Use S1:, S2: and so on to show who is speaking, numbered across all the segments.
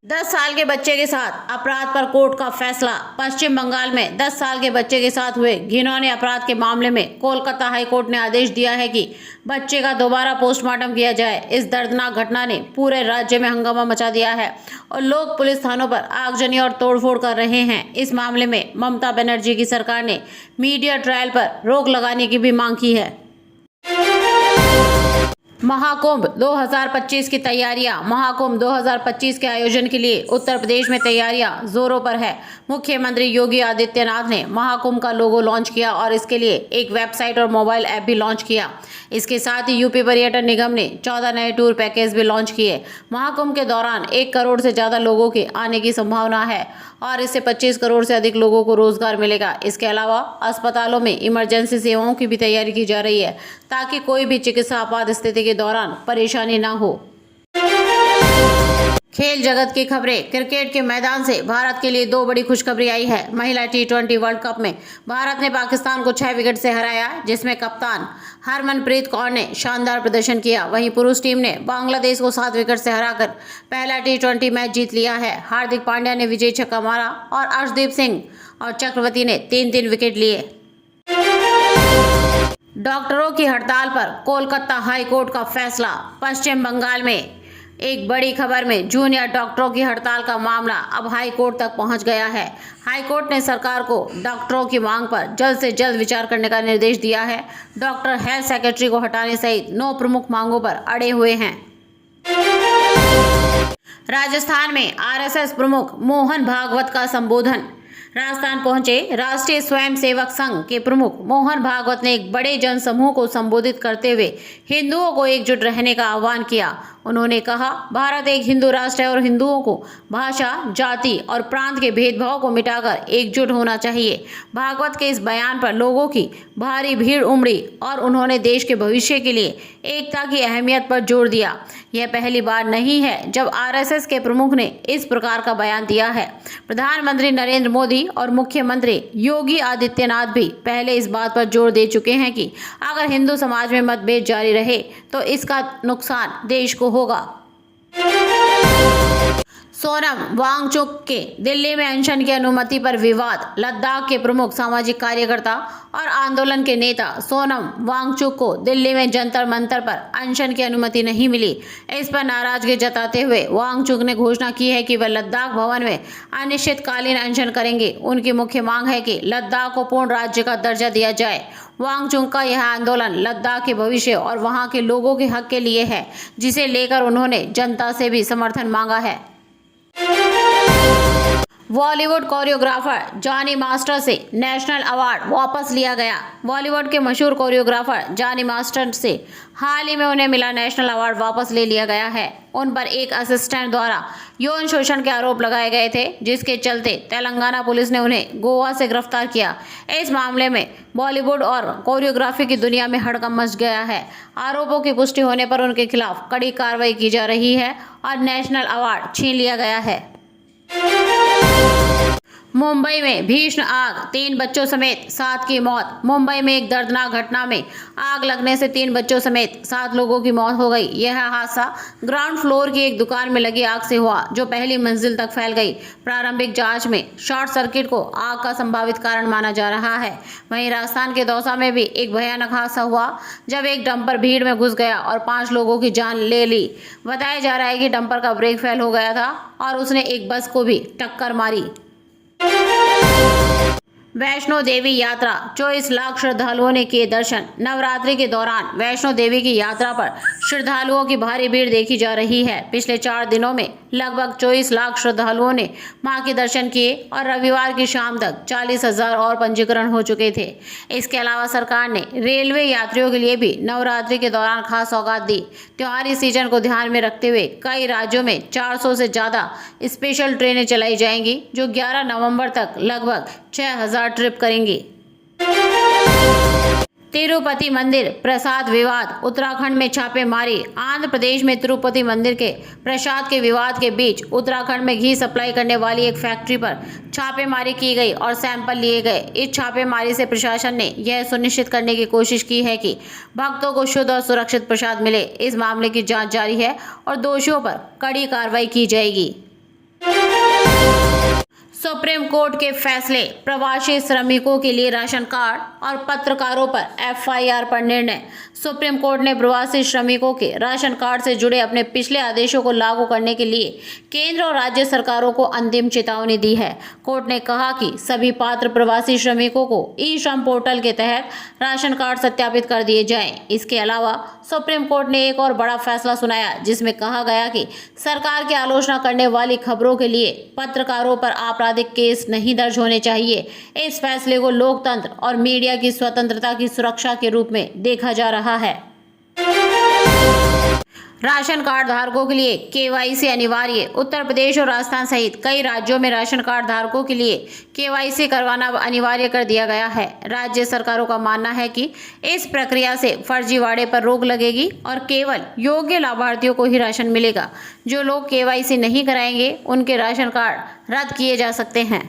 S1: 10 साल के बच्चे के साथ अपराध पर कोर्ट का फैसला। पश्चिम बंगाल में 10 साल के बच्चे के साथ हुए घिनौने अपराध के मामले में कोलकाता हाई कोर्ट ने आदेश दिया है कि बच्चे का दोबारा पोस्टमार्टम किया जाए। इस दर्दनाक घटना ने पूरे राज्य में हंगामा मचा दिया है और लोग पुलिस थानों पर आगजनी और तोड़फोड़ कर रहे हैं। इस मामले में ममता बनर्जी की सरकार ने मीडिया ट्रायल पर रोक लगाने की भी मांग की है। महाकुंभ 2025 की तैयारियां। महाकुंभ 2025 के आयोजन के लिए उत्तर प्रदेश में तैयारियां जोरों पर है। मुख्यमंत्री योगी आदित्यनाथ ने महाकुंभ का लोगो लॉन्च किया और इसके लिए एक वेबसाइट और मोबाइल ऐप भी लॉन्च किया। इसके साथ ही यूपी पर्यटन निगम ने 14 नए टूर पैकेज भी लॉन्च किए। महाकुंभ के दौरान 1 करोड़ से ज़्यादा लोगों के आने की संभावना है और इससे 25 करोड़ से अधिक लोगों को रोजगार मिलेगा। इसके अलावा अस्पतालों में इमरजेंसी सेवाओं की भी तैयारी की जा रही है ताकि कोई भी चिकित्सा आपात स्थिति के दौरान परेशानी ना हो। खेल जगत की खबरें। क्रिकेट के मैदान से भारत के लिए 2 बड़ी खुशखबरी आई है। महिला T20 वर्ल्ड कप में भारत ने पाकिस्तान को 6 विकेट से हराया, जिसमें कप्तान हरमनप्रीत कौर ने शानदार प्रदर्शन किया। वहीं पुरुष टीम ने बांग्लादेश को 7 विकेट से हराकर पहला T20 मैच जीत लिया है। हार्दिक पांड्या ने विजयी छक्का मारा और अर्शदीप सिंह और चक्रवर्ती ने 3-3 विकेट लिए। डॉक्टरों की हड़ताल पर कोलकाता हाई कोर्ट का फैसला। पश्चिम बंगाल में एक बड़ी खबर में जूनियर डॉक्टरों की हड़ताल का मामला अब हाई कोर्ट तक पहुंच गया है। हाई कोर्ट ने सरकार को डॉक्टरों की मांग पर जल्द से जल्द विचार करने का निर्देश दिया है। डॉक्टर हेल्थ सेक्रेटरी को हटाने सहित 9 प्रमुख मांगों पर अड़े हुए हैं। राजस्थान में आरएसएस प्रमुख मोहन भागवत का संबोधन। राजस्थान पहुंचे राष्ट्रीय स्वयंसेवक संघ के प्रमुख मोहन भागवत ने एक बड़े जनसमूह को संबोधित करते हुए हिंदुओं को एकजुट रहने का आह्वान किया। उन्होंने कहा, भारत एक हिंदू राष्ट्र है और हिंदुओं को भाषा, जाति और प्रांत के भेदभाव को मिटाकर एकजुट होना चाहिए। भागवत के इस बयान पर लोगों की भारी भीड़ उमड़ी और उन्होंने देश के भविष्य के लिए एकता की अहमियत पर जोर दिया। यह पहली बार नहीं है जब आरएसएस के प्रमुख ने इस प्रकार का बयान दिया है। प्रधानमंत्री नरेंद्र मोदी और मुख्यमंत्री योगी आदित्यनाथ भी पहले इस बात पर जोर दे चुके हैं कि अगर हिंदू समाज में मतभेद जारी रहे तो इसका नुकसान देश को होगा। सोनम वांगचुक के दिल्ली में अनशन की अनुमति पर विवाद। लद्दाख के प्रमुख सामाजिक कार्यकर्ता और आंदोलन के नेता सोनम वांगचुक को दिल्ली में जंतर मंतर पर अनशन की अनुमति नहीं मिली। इस पर नाराजगी जताते हुए वांगचुक ने घोषणा की है कि वह लद्दाख भवन में अनिश्चितकालीन अनशन करेंगे। उनकी मुख्य मांग है कि लद्दाख को पूर्ण राज्य का दर्जा दिया जाए। वांगचुक का यह आंदोलन लद्दाख के भविष्य और वहां के लोगों के हक के लिए है, जिसे लेकर उन्होंने जनता से भी समर्थन मांगा है। बॉलीवुड कोरियोग्राफर जॉनी मास्टर से नेशनल अवार्ड वापस लिया गया। बॉलीवुड के मशहूर कोरियोग्राफर जॉनी मास्टर से हाल ही में उन्हें मिला नेशनल अवार्ड वापस ले लिया गया है। उन पर एक असिस्टेंट द्वारा यौन शोषण के आरोप लगाए गए थे, जिसके चलते तेलंगाना पुलिस ने उन्हें गोवा से गिरफ्तार किया। इस मामले में बॉलीवुड और कोरियोग्राफी की दुनिया में हड़कंप मच गया है। आरोपों की पुष्टि होने पर उनके खिलाफ कड़ी कार्रवाई की जा रही है और नेशनल अवार्ड छीन लिया गया है। मुंबई में भीषण आग, 3 बच्चों समेत 7 की मौत। मुंबई में एक दर्दनाक घटना में आग लगने से 3 बच्चों समेत 7 लोगों की मौत हो गई। यह हादसा ग्राउंड फ्लोर की एक दुकान में लगी आग से हुआ, जो पहली मंजिल तक फैल गई। प्रारंभिक जांच में शॉर्ट सर्किट को आग का संभावित कारण माना जा रहा है। वहीं राजस्थान के दौसा में भी एक भयानक हादसा हुआ, जब एक डंपर भीड़ में घुस गया और 5 लोगों की जान ले ली। बताया जा रहा है कि डंपर का ब्रेक फेल हो गया था और उसने एक बस को भी टक्कर मारी। वैष्णो देवी यात्रा, 24 लाख श्रद्धालुओं ने किए दर्शन। नवरात्रि के दौरान वैष्णो देवी की यात्रा पर श्रद्धालुओं की भारी भीड़ देखी जा रही है। पिछले 4 दिनों में लगभग 24 लाख श्रद्धालुओं ने मां के दर्शन किए और रविवार की शाम तक 40,000 और पंजीकरण हो चुके थे। इसके अलावा सरकार ने रेलवे यात्रियों के लिए भी नवरात्रि के दौरान खास सौगात दी। त्योहारी सीजन को ध्यान में रखते हुए कई राज्यों में 400 से ज़्यादा स्पेशल ट्रेनें चलाई जाएंगी, जो 11 नवंबर तक लगभग 6,000 ट्रिप करेंगी। तिरुपति मंदिर प्रसाद विवाद, उत्तराखंड में छापेमारी। आंध्र प्रदेश में तिरुपति मंदिर के प्रसाद के विवाद के बीच उत्तराखंड में घी सप्लाई करने वाली एक फैक्ट्री पर छापेमारी की गई और सैंपल लिए गए। इस छापेमारी से प्रशासन ने यह सुनिश्चित करने की कोशिश की है कि भक्तों को शुद्ध और सुरक्षित प्रसाद मिले। इस मामले की जांच जारी है और दोषियों पर कड़ी कार्रवाई की जाएगी। सुप्रीम कोर्ट के फैसले, प्रवासी श्रमिकों के लिए राशन कार्ड और पत्रकारों पर एफआईआर पर निर्णय। सुप्रीम कोर्ट ने प्रवासी श्रमिकों के राशन कार्ड से जुड़े अपने पिछले आदेशों को लागू करने के लिए केंद्र और राज्य सरकारों को अंतिम चेतावनी दी है। कोर्ट ने कहा कि सभी पात्र प्रवासी श्रमिकों को ई श्रम पोर्टल के तहत राशन कार्ड सत्यापित कर दिए जाएं। इसके अलावा सुप्रीम कोर्ट ने एक और बड़ा फैसला सुनाया, जिसमें कहा गया कि सरकार की आलोचना करने वाली खबरों के लिए पत्रकारों पर आपराधिक केस नहीं दर्ज होने चाहिए। इस फैसले को लोकतंत्र और मीडिया की स्वतंत्रता की सुरक्षा के रूप में देखा जा रहा है। राशन कार्ड धारकों के लिए केवाईसी अनिवार्य। उत्तर प्रदेश और राजस्थान सहित कई राज्यों में राशन कार्ड धारकों के लिए केवाईसी करवाना अनिवार्य कर दिया गया है। राज्य सरकारों का मानना है कि इस प्रक्रिया से फर्जीवाड़े पर रोक लगेगी और केवल योग्य लाभार्थियों को ही राशन मिलेगा। जो लोग केवाईसी नहीं कराएंगे, उनके राशन कार्ड रद्द किए जा सकते हैं।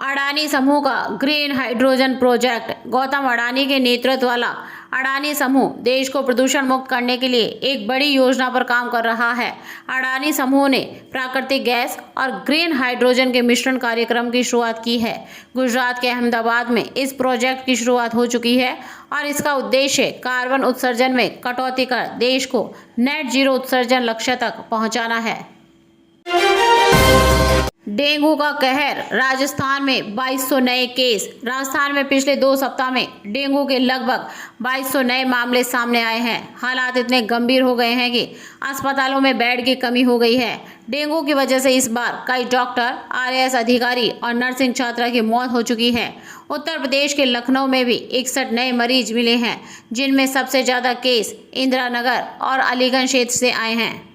S1: अडानी समूह का green hydrogen project. Gautam Adani के नेतृत्व वाला अडानी समूह देश को प्रदूषण मुक्त करने के लिए एक बड़ी योजना पर काम कर रहा है। अडानी समूह ने प्राकृतिक गैस और ग्रीन हाइड्रोजन के मिश्रण कार्यक्रम की शुरुआत की है। गुजरात के अहमदाबाद में इस प्रोजेक्ट की शुरुआत हो चुकी है और इसका उद्देश्य कार्बन उत्सर्जन में कटौती कर देश को नेट जीरो उत्सर्जन लक्ष्य तक पहुंचाना है। डेंगू का कहर। राजस्थान में 2200 नए केस। राजस्थान में पिछले 2 सप्ताह में डेंगू के लगभग 2200 नए मामले सामने आए हैं। हालात इतने गंभीर हो गए हैं कि अस्पतालों में बेड की कमी हो गई है। डेंगू की वजह से इस बार कई डॉक्टर, आरएएस अधिकारी और नर्सिंग छात्रा की मौत हो चुकी है। उत्तर प्रदेश के लखनऊ में भी 61 नए मरीज मिले हैं, जिनमें सबसे ज़्यादा केस इंदिरा नगर और अलीगंज क्षेत्र से आए हैं।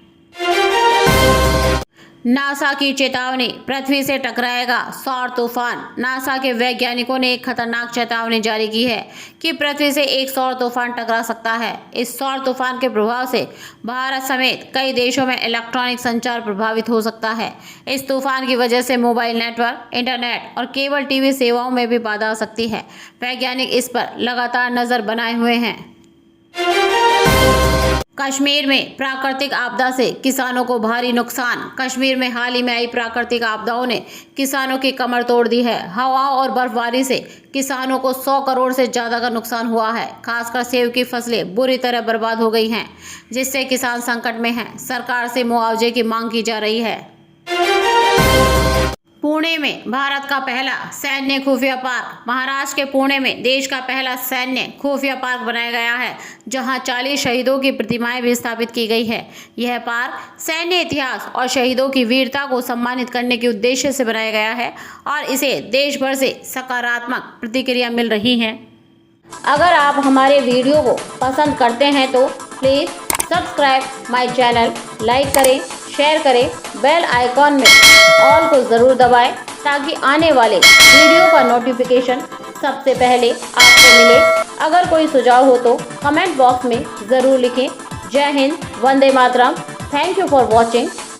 S1: नासा की चेतावनी, पृथ्वी से टकराएगा सौर तूफान। नासा के वैज्ञानिकों ने एक खतरनाक चेतावनी जारी की है कि पृथ्वी से एक सौर तूफान टकरा सकता है। इस सौर तूफान के प्रभाव से भारत समेत कई देशों में इलेक्ट्रॉनिक संचार प्रभावित हो सकता है। इस तूफान की वजह से मोबाइल नेटवर्क, इंटरनेट और केबल टीवी सेवाओं में भी बाधा आ सकती है। वैज्ञानिक इस पर लगातार नजर बनाए हुए हैं। कश्मीर में प्राकृतिक आपदा से किसानों को भारी नुकसान। कश्मीर में हाल ही में आई प्राकृतिक आपदाओं ने किसानों की कमर तोड़ दी है। हवाओं और बर्फबारी से किसानों को 100 करोड़ से ज़्यादा का नुकसान हुआ है। खासकर सेब की फसलें बुरी तरह बर्बाद हो गई हैं, जिससे किसान संकट में हैं। सरकार से मुआवजे की मांग की जा रही है। पुणे में भारत का पहला सैन्य खुफिया पार्क। महाराष्ट्र के पुणे में देश का पहला सैन्य खुफिया पार्क बनाया गया है, जहां 40 शहीदों की प्रतिमाएं भी स्थापित की गई है। यह पार्क सैन्य इतिहास और शहीदों की वीरता को सम्मानित करने के उद्देश्य से बनाया गया है और इसे देश भर से सकारात्मक प्रतिक्रिया मिल रही है। अगर आप हमारे वीडियो को पसंद करते हैं तो please subscribe my channel, like करें, शेयर करें, बेल आइकॉन में ऑल को ज़रूर दबाएं ताकि आने वाले वीडियो का नोटिफिकेशन सबसे पहले आपको मिले। अगर कोई सुझाव हो तो कमेंट बॉक्स में ज़रूर लिखें। जय हिंद, वंदे मातरम। Thank you for watching.